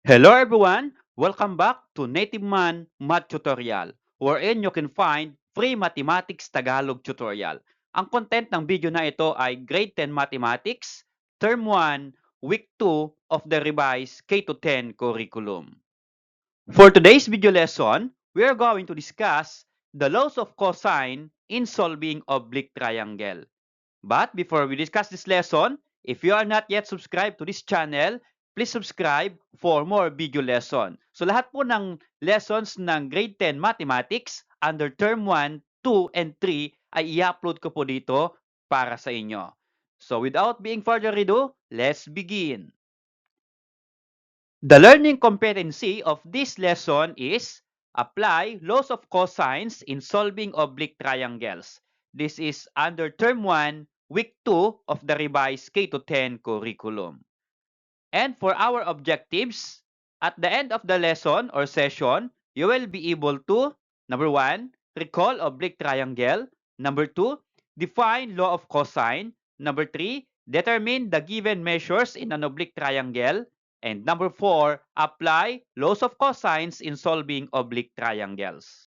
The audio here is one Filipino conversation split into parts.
Hello everyone! Welcome back to Native Man Math Tutorial, wherein you can find free mathematics Tagalog tutorial. Ang content ng video na ito ay Grade 10 Mathematics, Term 1, Week 2 of the revised K-10 curriculum. For today's video lesson, we are going to discuss the laws of cosine in solving oblique triangle. But before we discuss this lesson, if you are not yet subscribed to this channel, please subscribe for more video lesson. So lahat po ng lessons ng grade 10 mathematics under term 1, 2, and 3 ay i-upload ko po dito para sa inyo. So without being further ado, let's begin. The learning competency of this lesson is apply laws of cosines in solving oblique triangles. This is under term 1, week 2 of the revised K-10 curriculum. And for our objectives, at the end of the lesson or session, you will be able to, number 1, recall oblique triangle. Number 2, define law of cosine. Number 3, determine the given measures in an oblique triangle. And number 4, apply laws of cosines in solving oblique triangles.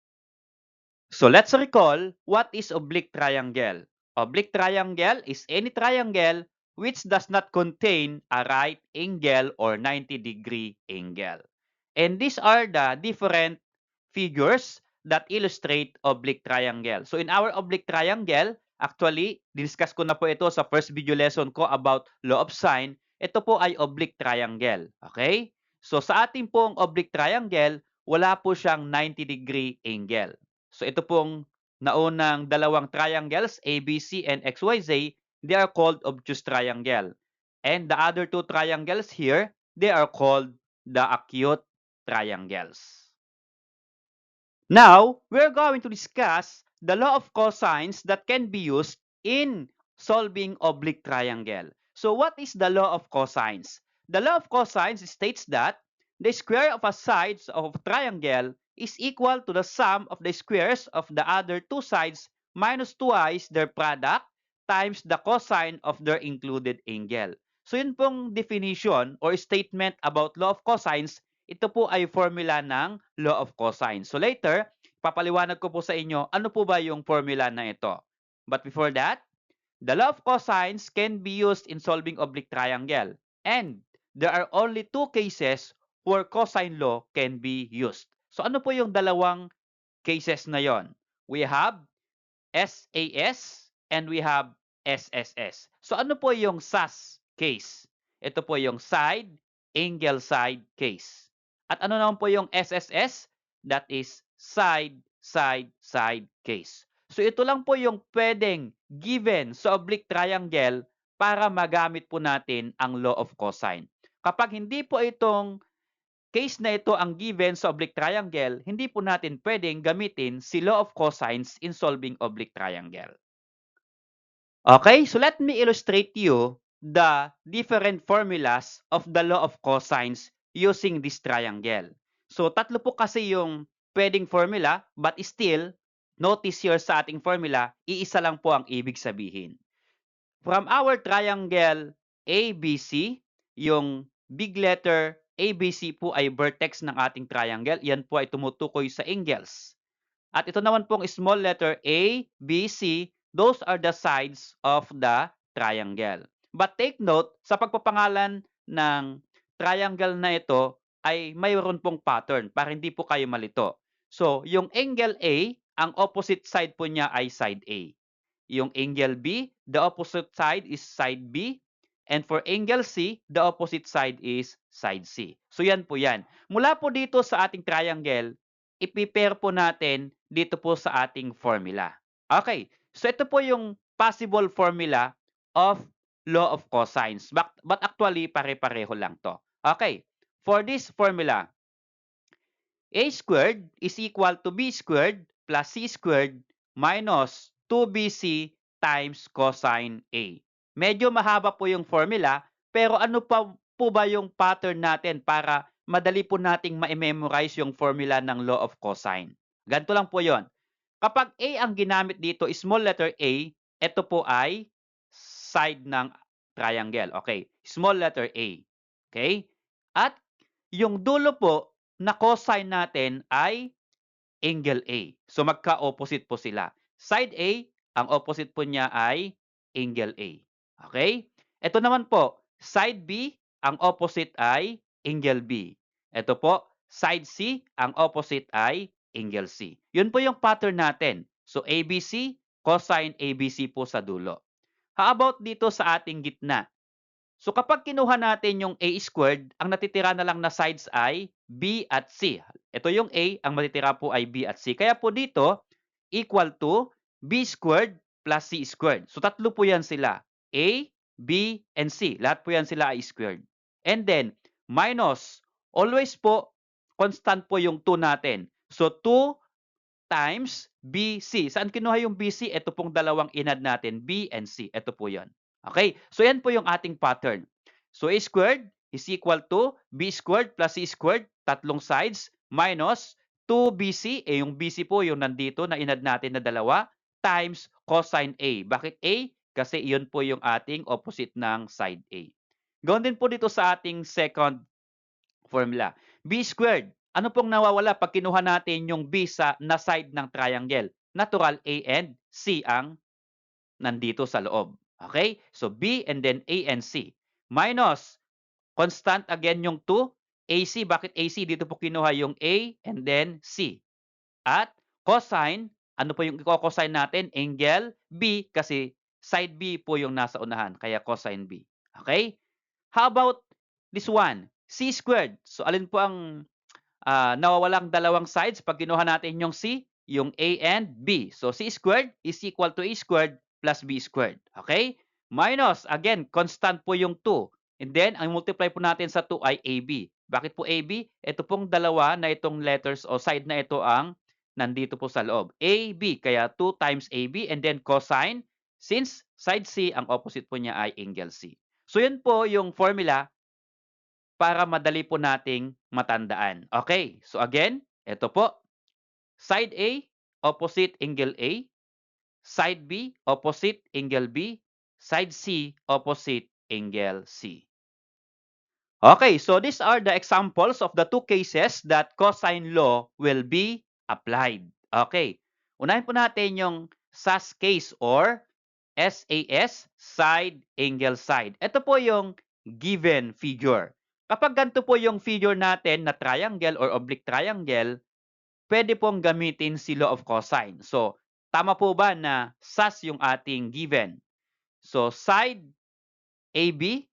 So let's recall what is oblique triangle. Oblique triangle is any triangle which does not contain a right angle or 90-degree angle. And these are the different figures that illustrate oblique triangle. So in our oblique triangle, actually, discuss ko na po ito sa first video lesson ko about law of sine. Ito po ay oblique triangle. Okay? So sa ating pong oblique triangle, wala po siyang 90-degree angle. So ito pong naunang dalawang triangles, ABC and XYZ, they are called obtuse triangle. And the other two triangles here, they are called the acute triangles. Now, we're going to discuss the law of cosines that can be used in solving oblique triangle. So what is the law of cosines? The law of cosines states that the square of a sides of a triangle is equal to the sum of the squares of the other two sides minus twice their product times the cosine of their included angle. So yun pong definition or statement about law of cosines. Ito po ay formula ng law of cosine. So later, papaliwanag ko po sa inyo ano po ba yung formula na ito. But before that, the law of cosines can be used in solving oblique triangle. And there are only two cases where cosine law can be used. So ano po yung dalawang cases na yon? We have SAS and we have SSS. So ano po yung SAS case? Ito po yung side, angle side case. At ano naman po yung SSS? That is side, side, side case. So ito lang po yung pwedeng given sa oblique triangle para magamit po natin ang law of cosine. Kapag hindi po itong case na ito ang given sa oblique triangle, hindi po natin pwedeng gamitin si law of cosines in solving oblique triangle. Okay, so let me illustrate you the different formulas of the law of cosines using this triangle. So tatlo po kasi yung pwedeng formula, but still, notice here sa ating formula, iisa lang po ang ibig sabihin. From our triangle ABC, yung big letter ABC po ay vertex ng ating triangle. Yan po ay tumutukoy sa angles. At ito naman pong small letter A, B, C, those are the sides of the triangle. But take note, sa pagpapangalan ng triangle na ito ay mayroon pong pattern para hindi po kayo malito. So, yung angle A, ang opposite side po niya ay side A. Yung angle B, the opposite side is side B. And for angle C, the opposite side is side C. So yan po yan. Mula po dito sa ating triangle, i-pair po natin dito po sa ating formula. Okay, so ito po yung possible formula of law of cosines. But actually, pare-pareho lang to. Okay, for this formula, A squared is equal to B squared plus C squared minus 2BC times cosine A. Medyo mahaba po yung formula, pero ano pa po ba yung pattern natin para madali po nating ma-memorize yung formula ng law of cosine? Ganito lang po yon. Kapag A ang ginamit dito, small letter A, ito po ay side ng triangle. Okay, small letter A. Okay? At yung dulo po na cosine natin ay angle A. So magka-opposite po sila. Side A, ang opposite po niya ay angle A. Okay? Ito naman po, side B, ang opposite ay angle B. Ito po, side C, ang opposite ay angle C. Yun po yung pattern natin. So ABC, cosine ABC po sa dulo. How about dito sa ating gitna? So kapag kinuha natin yung A squared, ang natitira na lang na sides ay B at C. Ito yung A, ang matitira po ay B at C. Kaya po dito, equal to B squared plus C squared. So tatlo po yan sila. A, B, and C. Lahat po yan sila ay squared. And then, minus. Always po, constant po yung 2 natin. So 2 times BC. Saan kinuha yung BC? Ito pong dalawang inad natin, B and C. Ito po yon. Okay? So yan po yung ating pattern. So A squared is equal to B squared plus C squared, tatlong sides, minus 2BC, yung BC po yung nandito na inad natin na dalawa, times cosine A. Bakit A? Kasi iyon po yung ating opposite ng side A. Gawin din po dito sa ating second formula. B squared. Ano pong nawawala pag kinuha natin yung B na side ng triangle? Natural A and C ang nandito sa loob. Okay? So B and then A and C. Minus, constant again yung 2. AC, bakit AC? Dito po kinuha yung A and then C. At cosine, ano po yung i-cosine natin? Angle B kasi side B po yung nasa unahan. Kaya cosine B. Okay? How about this one? C squared. So alin po ang nawawalang dalawang sides pag kinuha natin yung C? Yung A and B. So C squared is equal to A squared plus B squared. Okay? Minus, again, constant po yung 2. And then, ang multiply po natin sa 2 ay AB. Bakit po AB? Ito pong dalawa na itong letters o side na ito ang nandito po sa loob. AB, kaya 2 times AB and then cosine. Since side C, ang opposite po niya ay angle C. So, yun po yung formula para madali po nating matandaan. Okay, so again, ito po. Side A, opposite angle A. Side B, opposite angle B. Side C, opposite angle C. Okay, so these are the examples of the two cases that cosine law will be applied. Okay, unahin po natin yung SAS case or SAS, side, angle, side. Ito po yung given figure. Kapag ganito po yung figure natin na triangle or oblique triangle, pwede pong gamitin si law of cosine. So, tama po ba na SAS yung ating given? So, side AB,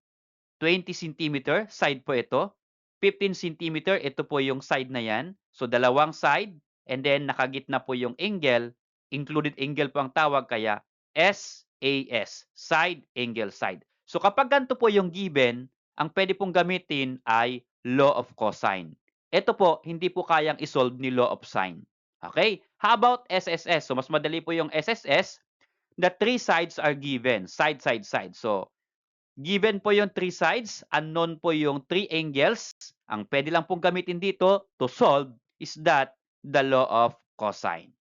20 cm, side po ito. 15 cm, ito po yung side na yan. So, dalawang side, and then nakagitna po yung angle, included angle po ang tawag, kaya SAS, side, angle, side. So, kapag ganito po yung given, ang pwede pong gamitin ay law of cosine. Ito po, hindi po kayang isolve ni law of sine. Okay? How about SSS? So, mas madali po yung SSS. The three sides are given, side, side, side. So, given po yung three sides, unknown po yung three angles. Ang pwede lang pong gamitin dito to solve is that the law of cosine.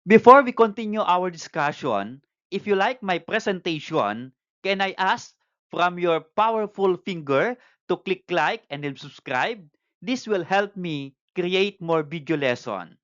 Before we continue our discussion, if you like my presentation, can I ask from your powerful finger to click like and then subscribe? This will help me create more video lesson.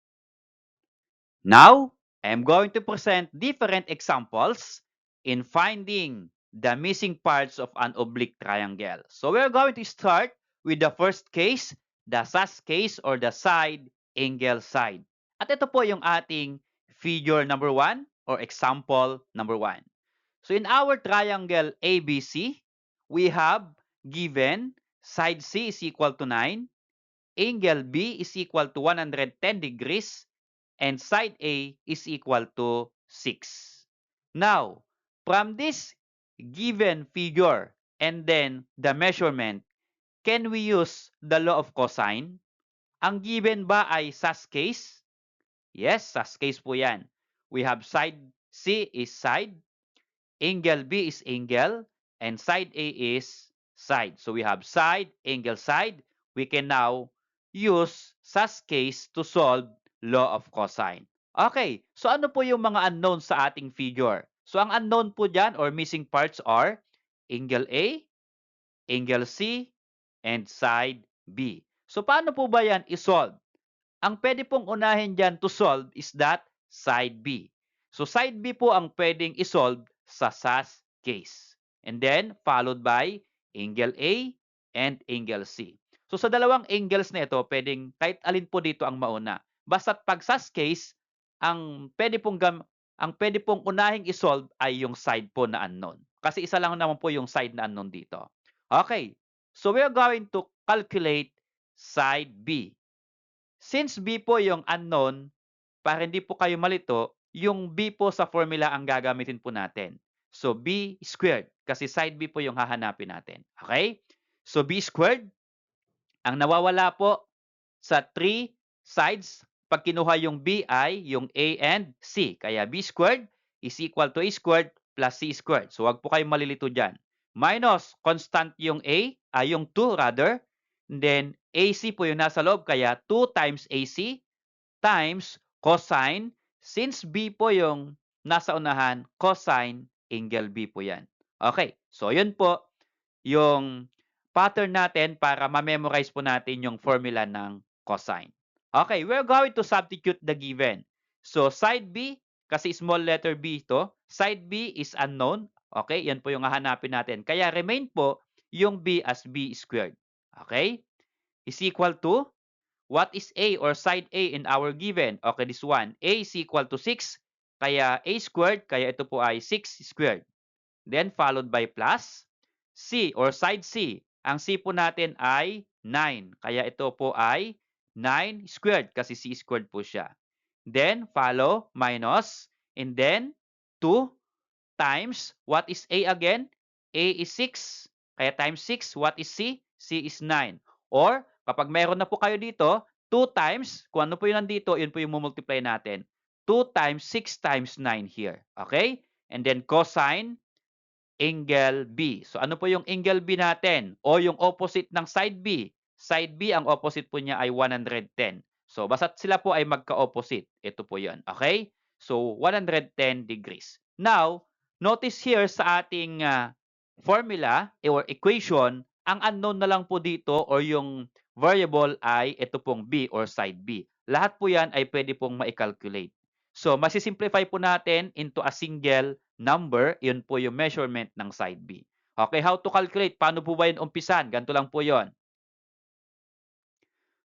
Now, I am going to present different examples in finding the missing parts of an oblique triangle. So we're going to start with the first case, the SAS case or the side angle side. At ito po yung ating figure number 1 or example number 1. So in our triangle ABC, we have given side C is equal to 9, angle B is equal to 110 degrees, and side A is equal to 6. Now, from this given figure and then the measurement, can we use the law of cosine? Ang given ba ay SAS case? Yes, SAS case po yan. We have side C is side, angle B is angle, and side A is side. So we have side, angle, side. We can now use SAS case to solve law of cosine. Okay, so ano po yung mga unknown sa ating figure? So ang unknown po dyan or missing parts are angle A, angle C, and side B. So, paano po ba yan isolve? Ang pwede pong unahin dyan to solve is that side B. So, side B po ang pwedeng isolve sa SAS case. And then, followed by angle A and angle C. So, sa dalawang angles na ito, pwedeng kahit alin po dito ang mauna. Basta't pag SAS case, ang pwede pong unahing isolve ay yung side po na unknown. Kasi isa lang naman po yung side na unknown dito. Okay. So, we are going to calculate side B. Since B po yung unknown, para hindi po kayo malito, yung B po sa formula ang gagamitin po natin. So, B squared, kasi side B po yung hahanapin natin. Okay? So, B squared, ang nawawala po sa 3 sides, pag kinuha yung B ay yung A and C. Kaya B squared is equal to A squared plus C squared. So, wag po kayong malilito dyan. Minus, constant yung A, yung 2 rather. And then, AC po yung nasa loob, kaya 2 times AC times cosine. Since B po yung nasa unahan, cosine angle B po yan. Okay, so yun po yung pattern natin para ma-memorize po natin yung formula ng cosine. Okay, we're going to substitute the given. So, side B, kasi small letter b ito, side B is unknown. Okay, yan po yung hahanapin natin. Kaya remain po yung B as B squared. Okay, is equal to, what is A or side A in our given? Okay, this one. A is equal to 6, kaya A squared, kaya ito po ay 6 squared. Then followed by plus C or side C. Ang C po natin ay 9. Kaya ito po ay 9 squared kasi C squared po siya. Then follow minus and then 2 times what is A again? A is 6. Kaya times 6, what is C? C is 9. Or kapag meron na po kayo dito, 2 times, kung ano po yung nandito, yun po yung multiply natin. 2 times 6 times 9 here. Okay? And then cosine angle B. So ano po yung angle B natin? O yung opposite ng side B. Side B, ang opposite po niya ay 110. So basta't sila po ay magka-opposite. Ito po yun. Okay? So 110 degrees. Now, notice here sa ating formula or equation, ang unknown na lang po dito or yung variable ay ito pong B or side B. Lahat po yan ay pwede pong ma-calculate. So, masisimplify po natin into a single number. Yun po yung measurement ng side B. Okay, how to calculate? Paano po ba yun umpisan? Ganito lang po yun.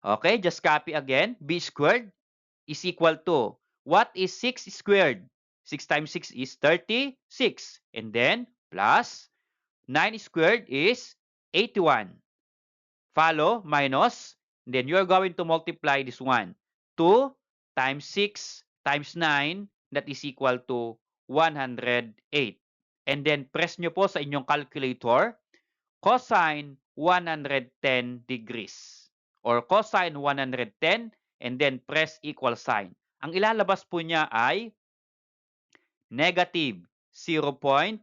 Okay, just copy again. B squared is equal to, what is 6 squared? 6 times 6 is 36. And then, plus 9 squared is 81. Follow, minus, then you're going to multiply this one. 2 times 6 times 9, that is equal to 108. And then, press nyo po sa inyong calculator, cosine 110 degrees. Or cosine 110, and then press equal sign. Ang ilalabas po niya ay negative 0.342.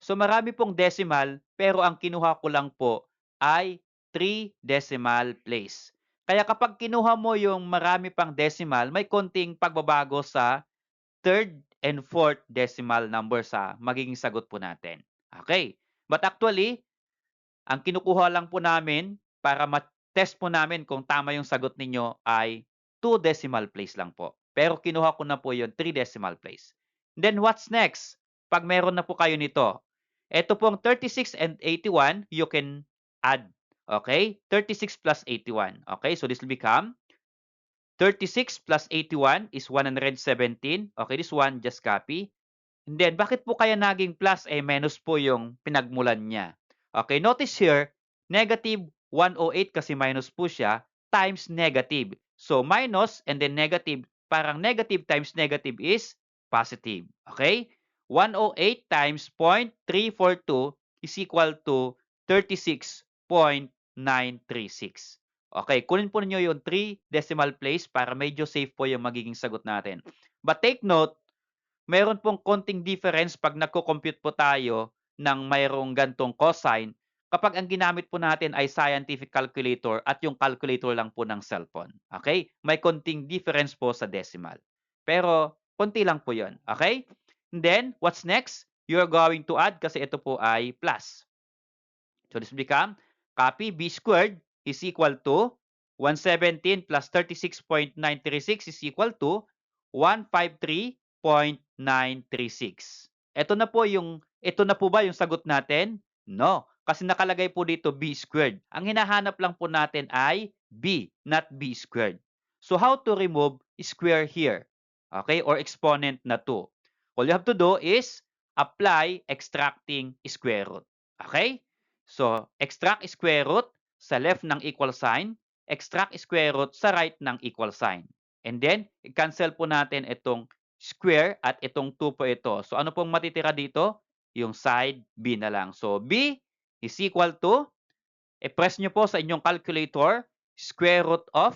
So marami pong decimal, pero ang kinuha ko lang po ay 3 decimal place. Kaya kapag kinuha mo yung marami pang decimal, may konting pagbabago sa third and fourth decimal number sa magiging sagot po natin. Okay. But actually, ang kinukuha lang po namin para ma-test po namin kung tama yung sagot ninyo ay 2 decimal place lang po. Pero kinuha ko na po yung 3 decimal place. Then what's next? Pag meron na po kayo nito, ito pong 36 and 81, you can add. Okay? 36 plus 81. Okay? So this will become 36 plus 81 is 117. Okay, this one, just copy. And then, bakit po kaya naging plus minus po yung pinagmulan niya? Okay, notice here, negative 108 kasi minus po siya, times negative. So, minus and then negative, parang negative times negative is positive. Okay? 108 times 0.342 is equal to 36.936. Okay, kunin po ninyo yung 3 decimal place para medyo safe po yung magiging sagot natin. But take note, meron pong konting difference pag nagko-compute po tayo ng mayroong gantong cosine kapag ang ginamit po natin ay scientific calculator at yung calculator lang po ng cellphone. Okay? May konting difference po sa decimal. Pero, konti lang po yun. Okay? And then, what's next? You're going to add kasi ito po ay plus. So this become copy b squared is equal to 117 plus 36.936 is equal to 153.936. Ito na po ba yung sagot natin? No, kasi nakalagay po dito b squared. Ang hinahanap lang po natin ay b, not b squared. So how to remove square here? Okay, or exponent na 2. All you have to do is apply extracting square root. Okay? So, extract square root sa left ng equal sign, extract square root sa right ng equal sign. And then, i-cancel po natin itong square at itong 2 po ito. So, ano pong matitira dito? Yung side B na lang. So, B is equal to, i-press nyo po sa inyong calculator, square root of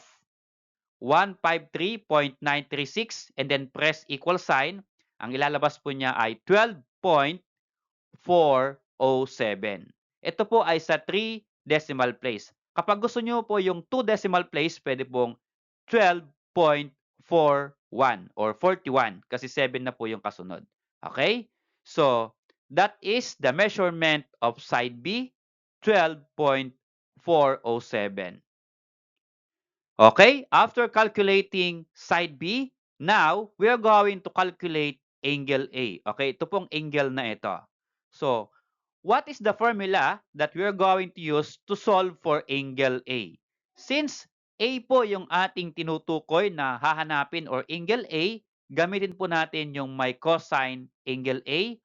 153.936 and then press equal sign. Ang ilalabas po niya ay 12.407. Ito po ay sa 3 decimal place. Kapag gusto nyo po yung 2 decimal place, pwede pong 12.41 or 41 kasi 7 na po yung kasunod. Okay? So, that is the measurement of side B, 12.407. Okay? After calculating side B, now we are going to calculate angle A. Okay? Ito pong angle na ito. So, what is the formula that we are going to use to solve for angle A? Since A po yung ating tinutukoy na hahanapin or angle A, gamitin po natin yung may cosine angle A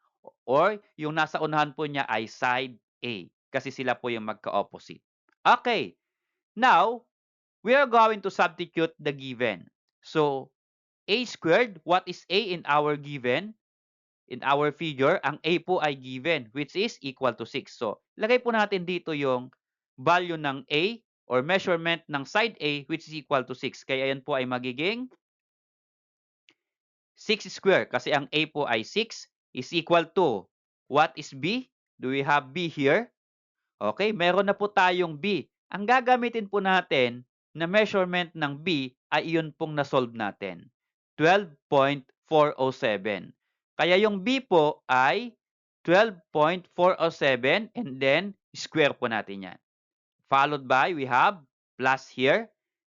or yung nasa unahan po niya ay side A kasi sila po yung magka-opposite. Okay, now we are going to substitute the given. So, A squared, what is A in our given? In our figure, ang A po ay given, which is equal to 6. So, lagay po natin dito yung value ng A or measurement ng side A, which is equal to 6. Kaya yan po ay magiging 6 square, kasi ang A po ay 6, is equal to, what is B? Do we have B here? Okay, meron na po tayong B. Ang gagamitin po natin na measurement ng B ay iyon pong na-solve natin. 12.407. Kaya yung B po ay 12.407 and then square po natin yan. Followed by, we have plus here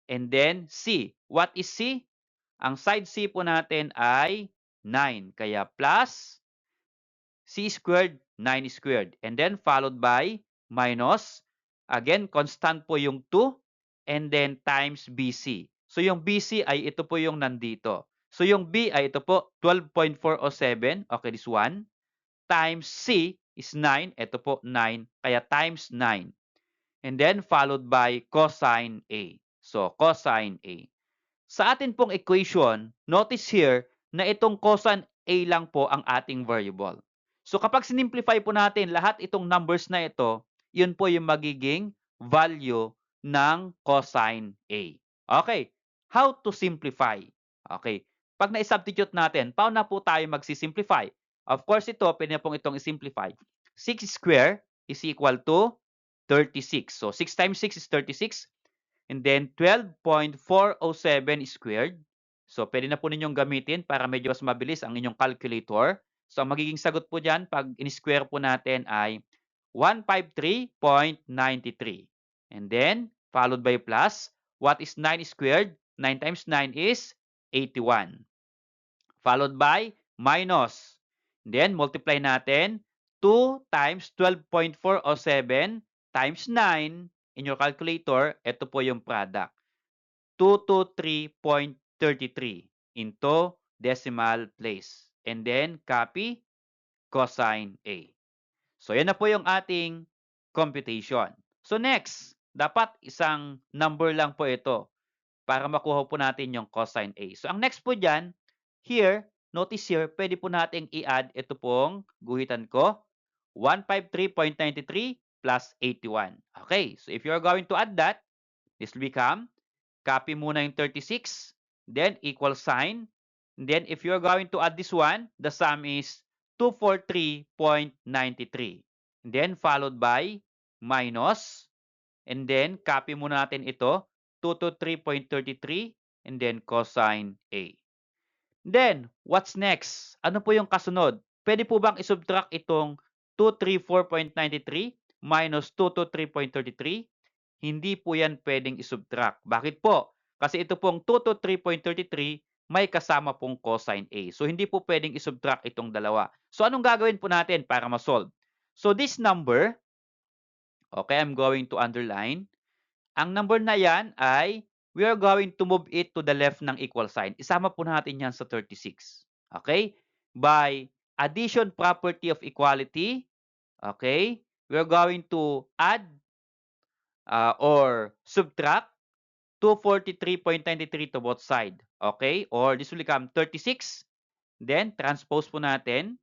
and then C. What is C? Ang side C po natin ay 9. Kaya plus C squared, 9 squared. And then followed by minus, again, constant po yung 2, and then times BC. So yung BC ay ito po yung nandito. So yung B ay ito po, 12.407, okay, this one, times C is 9, ito po 9, kaya times 9. And then followed by cosine A. So cosine A. Sa atin pong equation, notice here na itong cosine A lang po ang ating variable. So kapag sinimplify po natin lahat itong numbers na ito, yun po yung magiging value ng cosine A. Okay, how to simplify? Okay, pag na-substitute natin, paano na po tayo magsisimplify? Of course, ito, pwede na pong itong isimplify. 6 square is equal to 36. So 6 times 6 is 36. And then 12.407 squared. So pwede na po ninyong gamitin para medyo mas mabilis ang inyong calculator. So ang magiging sagot po dyan pag in-square po natin ay 153.93. And then followed by plus, what is 9 squared? 9 times 9 is 81. Followed by minus. Then multiply natin 2 times 12.407 times 9 in your calculator, ito po yung product. 223.33 into decimal place. And then copy cosine A. So yan na po yung ating computation. So next, dapat isang number lang po ito para makuha po natin yung cosine A. So ang next po dyan, here, notice here, pwede po nating i-add ito pong guhitan ko, 153.93 plus 81. Okay, so if you're going to add that, this will become, copy muna yung 36, then equal sign, and then if you're going to add this one, the sum is 243.93. And then followed by minus, and then copy muna natin ito, 223.33, and then cosine A. Then, what's next? Ano po yung kasunod? Pwede po bang isubtract itong 234.93 minus 223.33, hindi po yan pwedeng isubtract. Bakit po? Kasi ito pong 223.33 may kasama pong cosine A. So, hindi po pwedeng isubtract itong dalawa. So, anong gagawin po natin para ma-solve? So, this number, okay, I'm going to underline. Ang number na yan ay we are going to move it to the left ng equal sign. Isama po natin yan sa 36. Okay? By addition property of equality, okay, we are going to add or subtract 243.93 to both side. Okay? Or this will become 36. Then, transpose po natin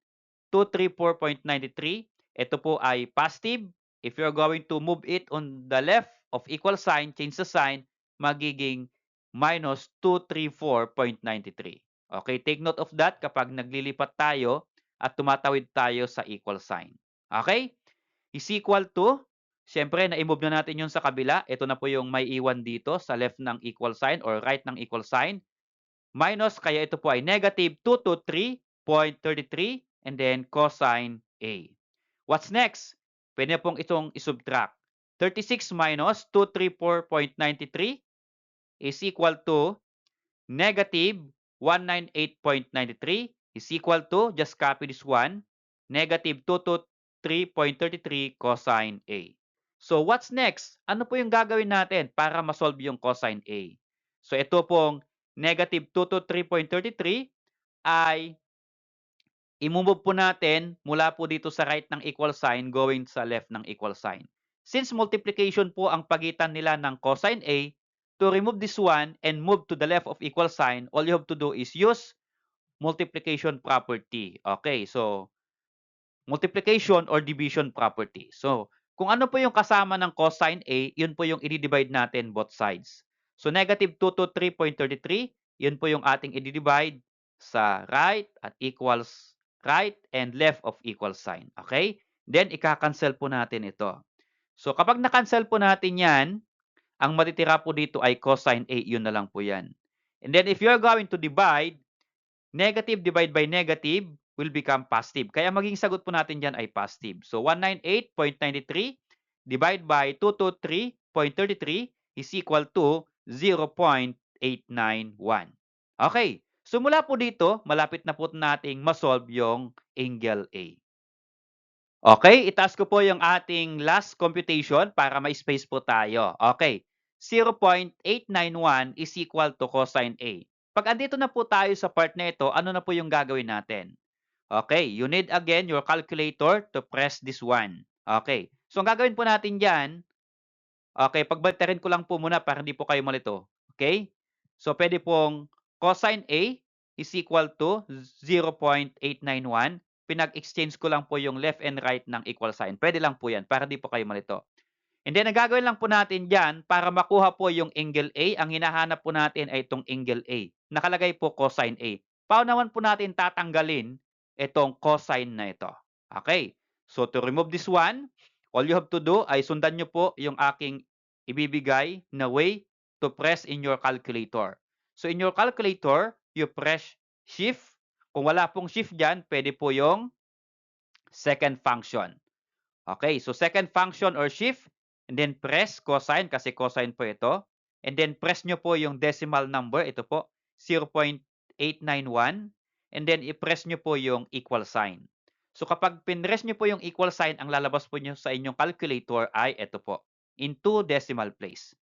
234.93. Ito po ay positive. If you're going to move it on the left of equal sign, change the sign, magiging minus 234.93. Okay, take note of that kapag naglilipat tayo at tumatawid tayo sa equal sign. Okay? Is equal to, siyempre, na-move na natin yun sa kabila. Ito na po yung may iwan dito sa left ng equal sign or right ng equal sign. Minus, kaya ito po ay negative 223.33 and then cosine A. What's next? Pwede pong itong isubtract. 36 minus 234.93 is equal to negative 198.93 is equal to, just copy this one, negative 223.33 cosine A. So, what's next? Ano po yung gagawin natin para ma-solve yung cosine A? So, ito pong negative 223.33 ay i-move po natin mula po dito sa right ng equal sign going sa left ng equal sign. Since multiplication po ang pagitan nila ng cosine A, to remove this one and move to the left of equal sign, all you have to do is use multiplication property. Okay, so multiplication or division property. So, kung ano po yung kasama ng cosine A, yun po yung i-divide natin both sides. So, negative 223.33, yun po yung ating i-divide sa right at equals right and left of equal sign. Okay? Then, ika-cancel po natin ito. So, kapag na-cancel po natin yan, ang matitira po dito ay cosine A, yun na lang po yan. And then, if you're going to divide, negative divided by negative will become positive. Kaya maging sagot po natin dyan ay positive. So, 198.93 divided by 223.33 is equal to 0.891. Okay. So, mula po dito, malapit na po nating masolve yung angle A. Okay, itaas ko po yung ating last computation para may space po tayo. Okay, 0.891 is equal to cosine A. Pag andito na po tayo sa part na ito, ano na po yung gagawin natin? Okay, you need again your calculator to press this one. Okay, so ang gagawin po natin dyan, okay, pagbalterin ko lang po muna para hindi po kayo malito. Okay, so pwede pong cosine A is equal to 0.891. Pinag-exchange ko lang po yung left and right ng equal sign. Pwede lang po yan para di po kayo malito. And then, ang gagawin lang po natin dyan, para makuha po yung angle A, ang hinahanap po natin ay itong angle A. Nakalagay po cosine A. Paano naman po natin tatanggalin itong cosine na ito? Okay. So, to remove this one, all you have to do ay sundan nyo po yung aking ibibigay na way to press in your calculator. So, in your calculator, you press shift. Kung wala pong shift dyan, pwede po yung second function. Okay, so second function or shift, and then press cosine kasi cosine po ito. And then press nyo po yung decimal number, ito po, 0.891. And then i-press nyo po yung equal sign. So kapag pinress nyo po yung equal sign, ang lalabas po nyo sa inyong calculator ay ito po, in 2 decimal place.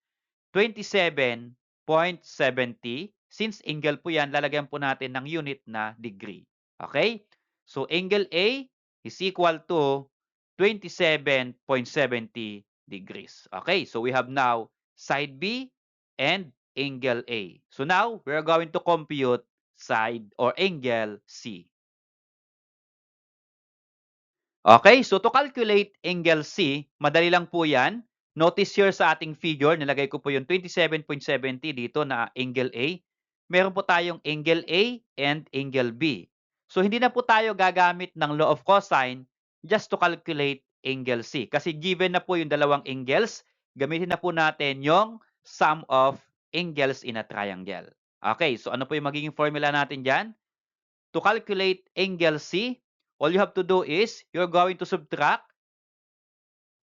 27.70. Since angle po yan, lalagyan po natin ng unit na degree. Okay? So angle A is equal to 27.70 degrees. Okay, so we have now side B and angle A. So now, we are going to compute side or angle C. Okay, so to calculate angle C, madali lang po yan. Notice here sa ating figure, nilagay ko po yung 27.70 dito na angle A. Meron po tayong angle A and angle B. So, hindi na po tayo gagamit ng law of cosine just to calculate angle C. Kasi given na po yung dalawang angles, gamitin na po natin yung sum of angles in a triangle. Okay, so ano po yung magiging formula natin dyan? To calculate angle C, all you have to do is you're going to subtract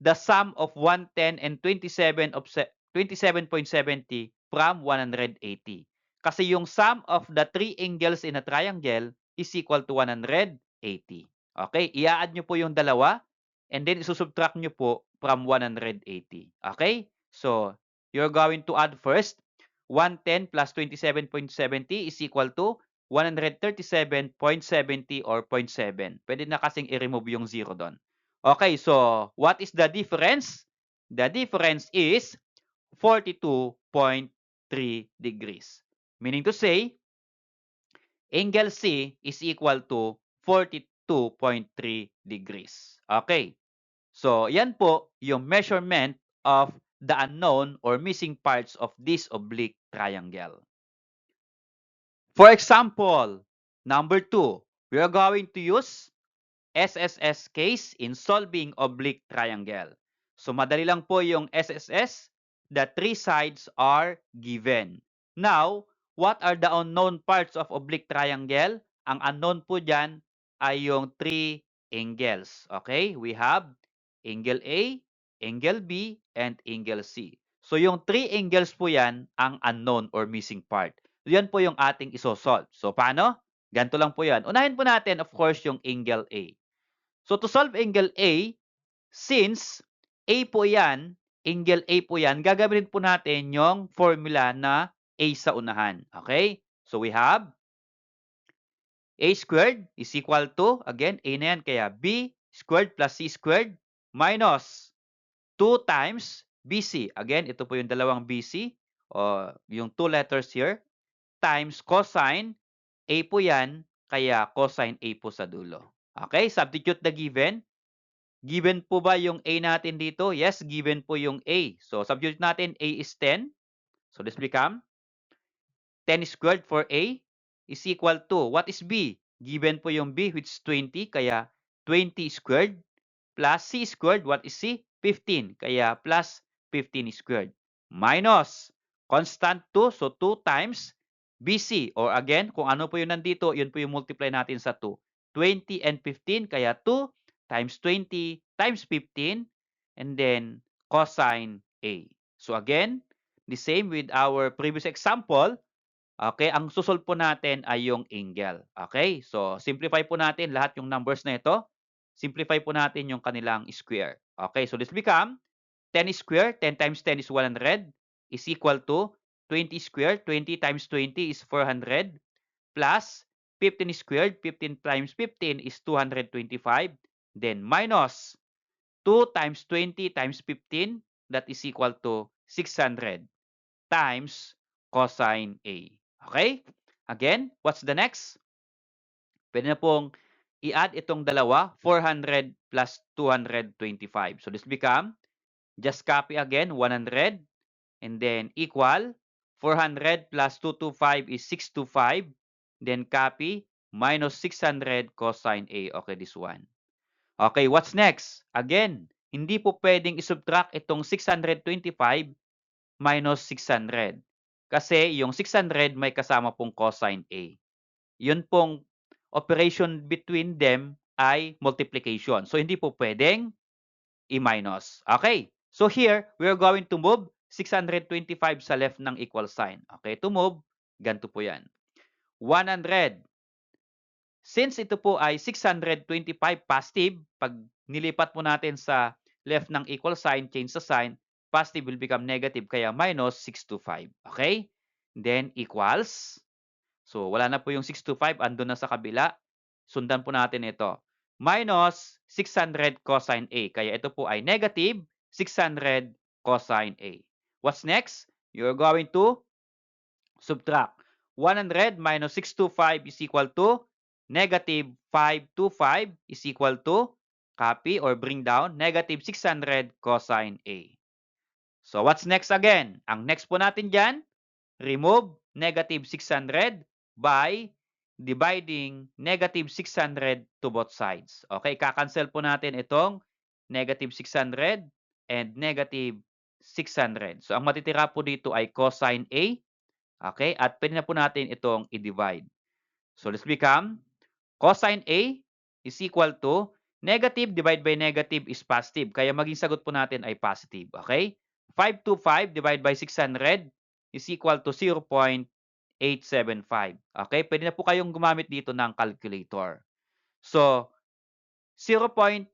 the sum of 110 and 27.70 from 180. Kasi yung sum of the three angles in a triangle is equal to 180. Okay? I-add nyo po yung dalawa and then isusubtract nyo po from 180. Okay? So, you're going to add first 110 plus 27.70 is equal to 137.70 or 0.7. Pwede na kasing i-remove yung 0 doon. Okay, so what is the difference? The difference is 42.3 degrees. Meaning to say, angle C is equal to 42.3 degrees. Okay, so yan po yung measurement of the unknown or missing parts of this oblique triangle. For example, number 2, we are going to use SSS case in solving oblique triangle. So madali lang po yung SSS. The three sides are given. Now, what are the unknown parts of oblique triangle? Ang unknown po dyan ay yung three angles. Okay? We have angle A, angle B, and angle C. So yung three angles po yan ang unknown or missing part. So yan po yung ating isosolve. So paano? Ganito lang po yan. Unahin po natin, of course, yung angle A. So to solve angle A, since A po yan, angle A po yan, gagamitin po natin yung formula na A sa unahan. Okay? So we have A squared is equal to, again, A na yan, kaya B squared plus C squared minus 2 times BC. Again, ito po yung dalawang BC, o yung two letters here, times cosine. A po yan, kaya cosine A po sa dulo. Okay? Substitute the given. Given po ba yung A natin dito? Yes, given po yung A. So, substitute natin, A is 10. So, this become 10 squared for A is equal to, what is B? Given po yung B, which is 20, kaya 20 squared plus C squared, what is C? 15, kaya plus 15 squared. Minus, constant 2, so 2 times BC, or again, kung ano po yung nandito, yun po yung multiply natin sa 2. 20 and 15, kaya 2 times 20 times 15, and then cosine A. So again, the same with our previous example. Okay, ang susolve po natin ay yung angle. Okay, so simplify po natin lahat yung numbers na ito. Simplify po natin yung kanilang square. Okay, so this become 10 square, 10 times 10 is 100, is equal to 20 squared, 20 times 20 is 400, plus 15 squared, 15 times 15 is 225, then minus 2 times 20 times 15, that is equal to 600 times cosine A. Okay? Again, what's the next? Pwede na pong i-add itong dalawa, 400 plus 225. So this become, just copy again, 100, and then equal, 400 plus 225 is 625, then copy, minus 600 cosine A. Okay, this one. Okay, what's next? Again, hindi po pwedeng isubtract itong 625 minus 600. Kasi yung 600 may kasama pong cosine A. Yun pong operation between them ay multiplication. So, hindi po pwedeng i-minus. Okay. So, here, we are going to move 625 sa left ng equal sign. Okay. To move, ganito po yan. 100. Since ito po ay 625 positive, pag nilipat po natin sa left ng equal sign, change sa sign, positive will become negative, kaya minus 625. Okay? Then, equals. So, wala na po yung 625, andun na sa kabila. Sundan po natin ito. Minus 600 cosine A. Kaya ito po ay negative 600 cosine A. What's next? You're going to subtract. 100 minus 625 is equal to negative 525 is equal to, copy or bring down, negative 600 cosine A. So, what's next again? Ang next po natin dyan, remove negative 600 by dividing negative 600 to both sides. Okay, kakancel po natin itong negative 600 and negative 600. So, ang matitira po dito ay cosine A. Okay, at pwede na po natin itong i-divide. So, let's become cosine A is equal to Negative divided by negative is positive. Kaya maging sagot po natin ay positive. Okay? 525 divided by 600 is equal to 0.875. Okay? Pwede na po kayong gumamit dito ng calculator. So, 0.875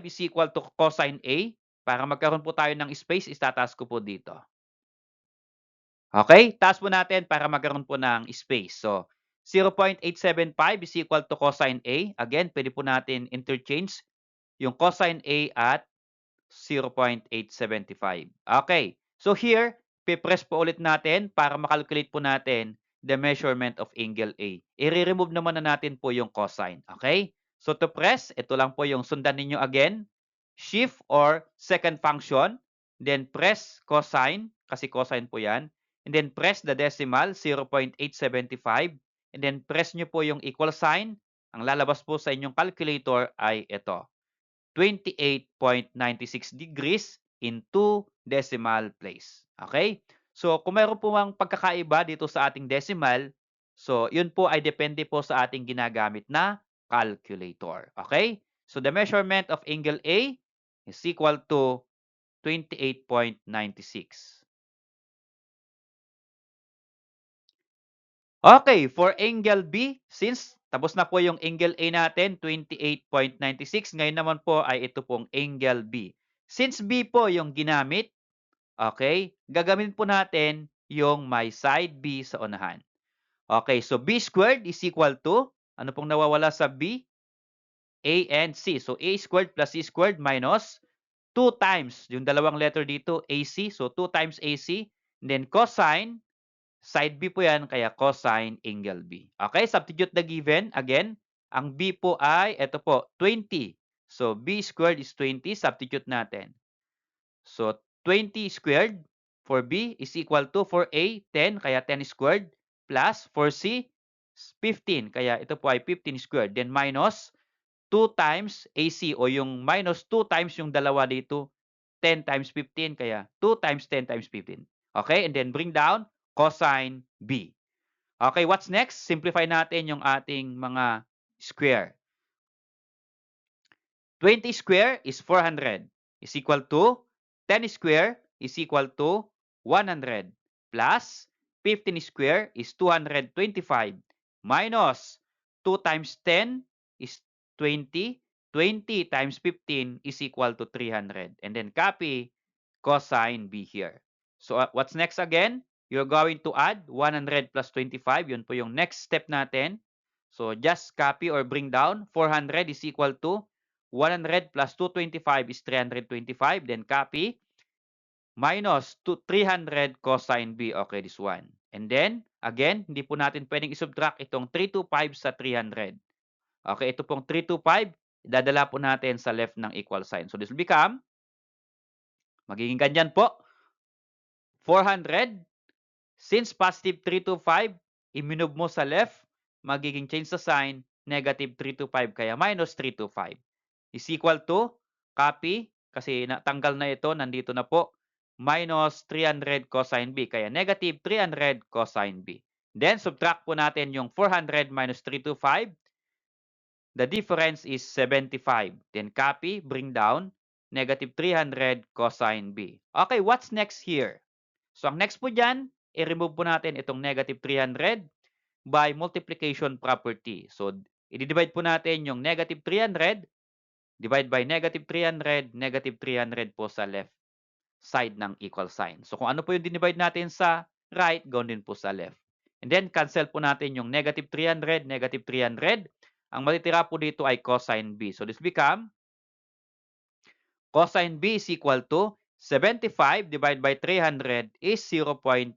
is equal to cosine A. Para magkaroon po tayo ng space, istataas ko po dito. Okay? Taas po natin para magkaroon po ng space. So, 0.875 is equal to cosine A. Again, pwede po natin interchange yung cosine A at 0.875. Okay. So here, pipress po ulit natin para makalculate po natin the measurement of angle A. I-remove naman na natin po yung cosine. Okay? So to press, ito lang po yung sundan ninyo again. Shift or second function. Then press cosine, kasi cosine po yan. And then press the decimal, 0.875. And then press nyo po yung equal sign. Ang lalabas po sa inyong calculator ay ito. 28.96 degrees in 2 decimal place. Okay? So, kung mayroon po ang pagkakaiba dito sa ating decimal, so, yun po ay depende po sa ating ginagamit na calculator. Okay? So, the measurement of angle A is equal to 28.96. Okay, for angle B, since tapos na po yung angle A natin, 28.96. Ngayon naman po ay ito pong angle B. Since B po yung ginamit, okay, gagawin po natin yung may side B sa unahan. Okay, so B squared is equal to, ano pong nawawala sa B? A and C. So A squared plus C squared minus 2 times, yung dalawang letter dito, AC. So 2 times AC. And then cosine, side B po yan, kaya cosine angle B. Okay, substitute the given. Again, ang B po ay, ito po, 20. So, B squared is 20. Substitute natin. So, 20 squared for B is equal to, for A, 10, kaya 10 squared, plus for C, 15, kaya ito po ay 15 squared. Then minus 2 times AC, o yung minus 2 times yung dalawa dito, 10 times 15, kaya 2 times 10 times 15. Okay, and then bring down cosine B. Okay, what's next? Simplify natin yung ating mga square. 20 square is 400 is equal to 10 square is equal to 100 plus 15 square is 225 minus 2 times 10 is 20. 20 times 15 is equal to 300. And then copy cosine B here. So what's next again? You're going to add 100 plus 25. Yun po yung next step natin. So just copy or bring down. 400 is equal to 100 plus 225 is 325. Then copy. Minus 300 cosine B. Okay, this one. And then, again, hindi po natin pwedeng isubtract itong 325 sa 300. Okay, ito pong 325, idadala po natin sa left ng equal sign. So this will become, magiging ganyan po, 400. Since positive 325, i-move mo sa left, magiging change sa sign, negative 325, kaya minus 325. Is equal to, copy, kasi natanggal na ito, nandito na po, minus 300 cosine B, kaya negative 300 cosine B. Then, subtract po natin yung 400 minus 325. The difference is 75. Then copy, bring down, negative 300 cosine B. Okay, what's next here? So, ang next po dyan, i-remove po natin itong negative 300 by multiplication property. So, i-divide po natin yung negative 300, divide by negative 300 po sa left side ng equal sign. So, kung ano po yung dinivide natin sa right, gawin din po sa left. And then, cancel po natin yung negative 300, negative 300. Ang matitira po dito ay cosine B. So, this become cosine B is equal to 75 divided by 300 is 0.25.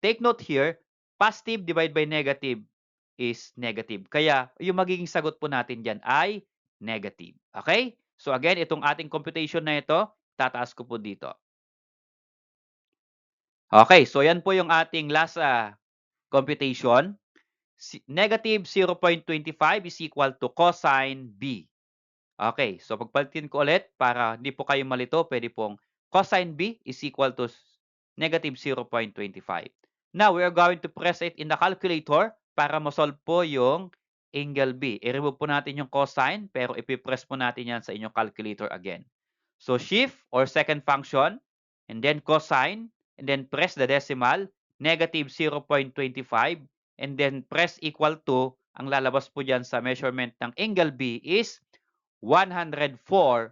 Take note here, positive divided by negative is negative. Kaya, yung magiging sagot po natin dyan ay negative. Okay? So, again, itong ating computation na ito, tataas ko po dito. Okay, so yan po yung ating last computation. Negative 0.25 is equal to cosine B. Okay, so pagpalitin ko ulit para hindi po kayo malito, pwede pong cosine B is equal to negative 0.25. Now, we are going to press it in the calculator para ma-solve po yung angle B. I-remove po natin yung cosine, pero ipipress po natin yan sa inyong calculator again. So, shift or second function, and then cosine, and then press the decimal, negative 0.25, and then press equal to, ang lalabas po dyan sa measurement ng angle B is 104.48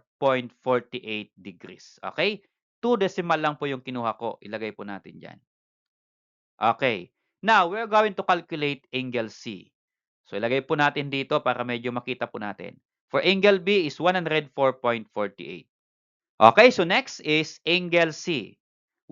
degrees. Okay? 2 decimal lang po yung kinuha ko. Ilagay po natin dyan. Okay. Now, we're going to calculate angle C. So, ilagay po natin dito para medyo makita po natin. For angle B is 104.48. Okay, so next is angle C.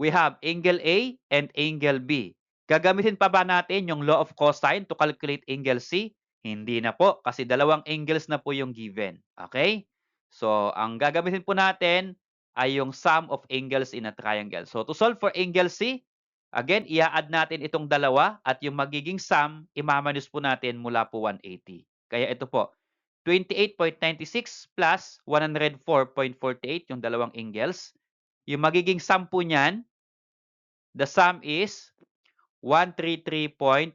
We have angle A and angle B. Gagamitin pa ba natin yung law of cosine to calculate angle C? Hindi na po, kasi dalawang angles na po yung given. Okay? So, ang gagamitin po natin ay yung sum of angles in a triangle. So, to solve for angle C, again, i-add natin itong dalawa at yung magiging sum, imamanus po natin mula po 180. Kaya ito po, 28.96 plus 104.48, yung dalawang angles. Yung magiging sum po niyan, the sum is 133.44.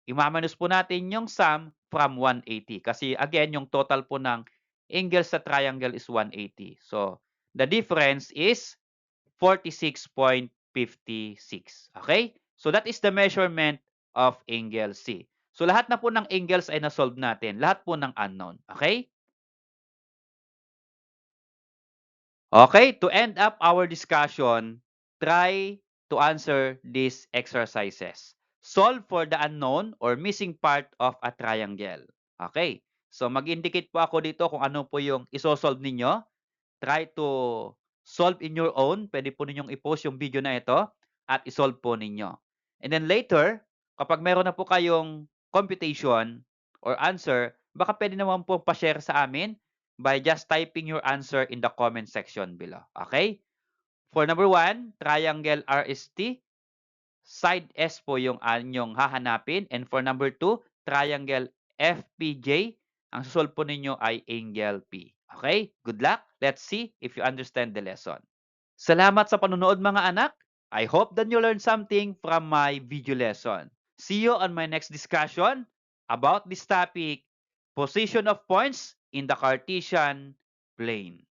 Imamanus po natin yung sum from 180. Kasi again, yung total po ng angles sa triangle is 180. So, the difference is 46.56. Okay? So, that is the measurement of angle C. So, lahat na po ng angles ay na-solve natin. Lahat po ng unknown. Okay? Okay, to end up our discussion, try to answer these exercises. Solve for the unknown or missing part of a triangle. Okay, so mag-indicate po ako dito kung ano po yung isosolve ninyo. Try to solve in your own. Pwede po ninyong i-post yung video na ito at isolve po ninyo. And then later, kapag meron na po kayong computation or answer, baka pwede naman po pa-share sa amin by just typing your answer in the comment section below. Okay? For number 1, triangle RST, side S po yung anyong hahanapin. And for number 2, triangle FPJ, ang susolve po ninyo ay angle P. Okay? Good luck. Let's see if you understand the lesson. Salamat sa panonood mga anak. I hope that you learned something from my video lesson. See you on my next discussion about this topic, position of points in the Cartesian plane.